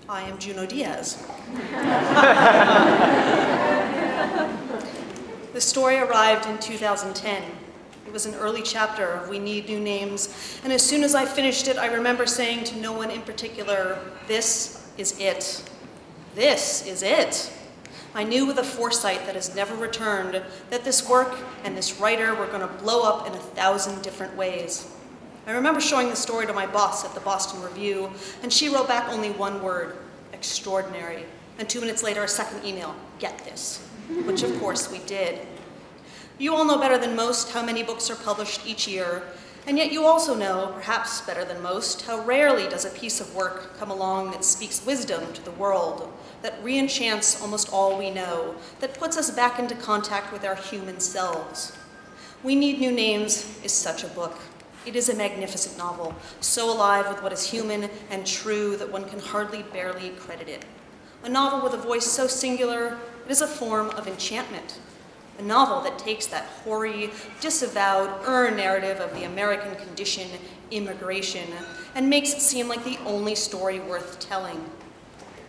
I am Junot Diaz. The story arrived in 2010. It was an early chapter of We Need New Names, and as soon as I finished it, I remember saying to no one in particular, this is it. This is it. I knew with a foresight that has never returned that this work and this writer were going to blow up in 1,000 different ways. I remember showing the story to my boss at the Boston Review, and she wrote back only one word, extraordinary. And 2 minutes later, a second email, get this, which of course we did. You all know better than most how many books are published each year, and yet you also know, perhaps better than most, how rarely does a piece of work come along that speaks wisdom to the world, that re-enchants almost all we know, that puts us back into contact with our human selves. We Need New Names is such a book. It is a magnificent novel, so alive with what is human and true that one can hardly barely credit it. A novel with a voice so singular, it is a form of enchantment. A novel that takes that hoary, disavowed, narrative of the American condition, immigration, and makes it seem like the only story worth telling.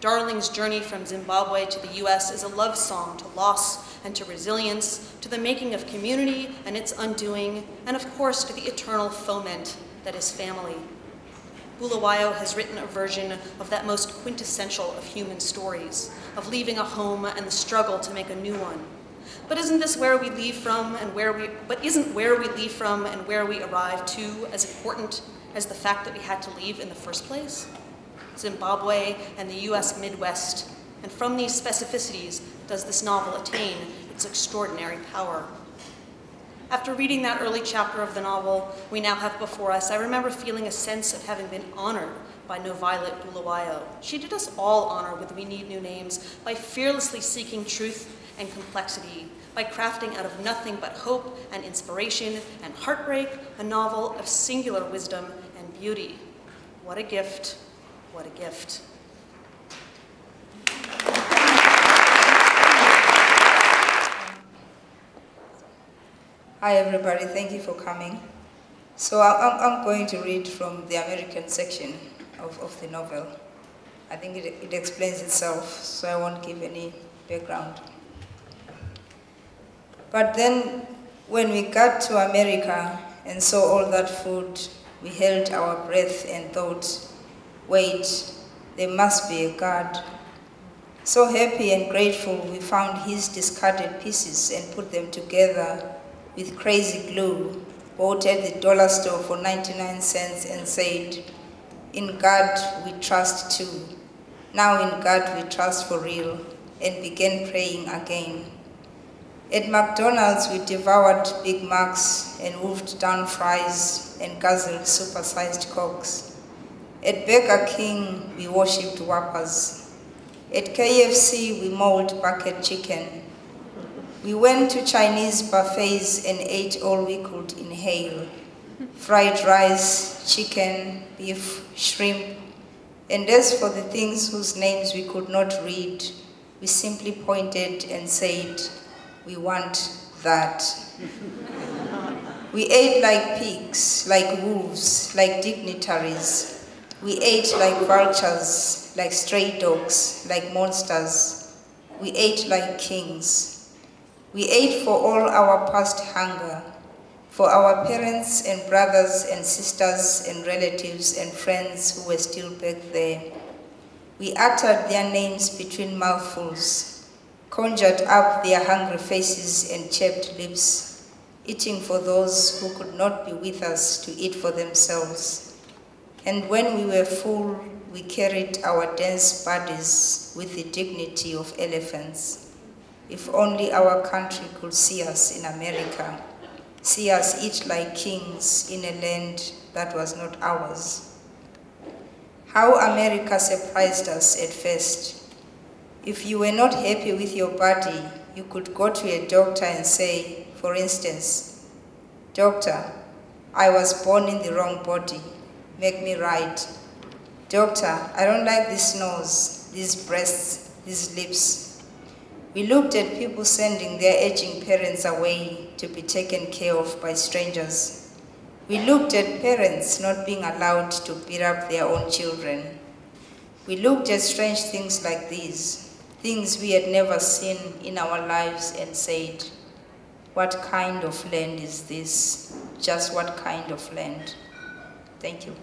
Darling's journey from Zimbabwe to the US is a love song to loss and to resilience, to the making of community and its undoing, and of course to the eternal foment that is family. Bulawayo has written a version of that most quintessential of human stories, of leaving a home and the struggle to make a new one. But isn't where we leave from and where we arrive to as important as the fact that we had to leave in the first place? Zimbabwe and the US Midwest, and from these specificities does this novel attain its extraordinary power. After reading that early chapter of the novel we now have before us, I remember feeling a sense of having been honored by NoViolet Bulawayo. She did us all honor with We Need New Names by fearlessly seeking truth and complexity, by crafting out of nothing but hope and inspiration and heartbreak a novel of singular wisdom and beauty. What a gift, what a gift. Hi everybody, thank you for coming. So I'm going to read from the American section of the novel. I think it explains itself, so I won't give any background. But then, when we got to America and saw all that food, we held our breath and thought, wait, there must be a God. So happy and grateful, we found his discarded pieces and put them together with crazy glue, bought at the dollar store for 99 cents and said, in God we trust too. Now in God we trust for real, and began praying again. At McDonald's, we devoured Big Macs and wolfed down fries and guzzled supersized Cokes. At Burger King, we worshipped Whoppers. At KFC, we mauled bucket chicken. We went to Chinese buffets and ate all we could inhale. Fried rice, chicken, beef, shrimp. And as for the things whose names we could not read, we simply pointed and said, we want that. We ate like pigs, like wolves, like dignitaries. We ate like vultures, like stray dogs, like monsters. We ate like kings. We ate for all our past hunger, for our parents and brothers and sisters and relatives and friends who were still back there. We uttered their names between mouthfuls, conjured up their hungry faces and chapped lips, eating for those who could not be with us to eat for themselves. And when we were full, we carried our dense bodies with the dignity of elephants. If only our country could see us in America, see us eat like kings in a land that was not ours. How America surprised us at first. If you were not happy with your body, you could go to a doctor and say, for instance, doctor, I was born in the wrong body, make me right. Doctor, I don't like this nose, these breasts, these lips. We looked at people sending their aging parents away to be taken care of by strangers. We looked at parents not being allowed to beat up their own children. We looked at strange things like these, things we had never seen in our lives, and said, what kind of land is this? Just what kind of land? Thank you.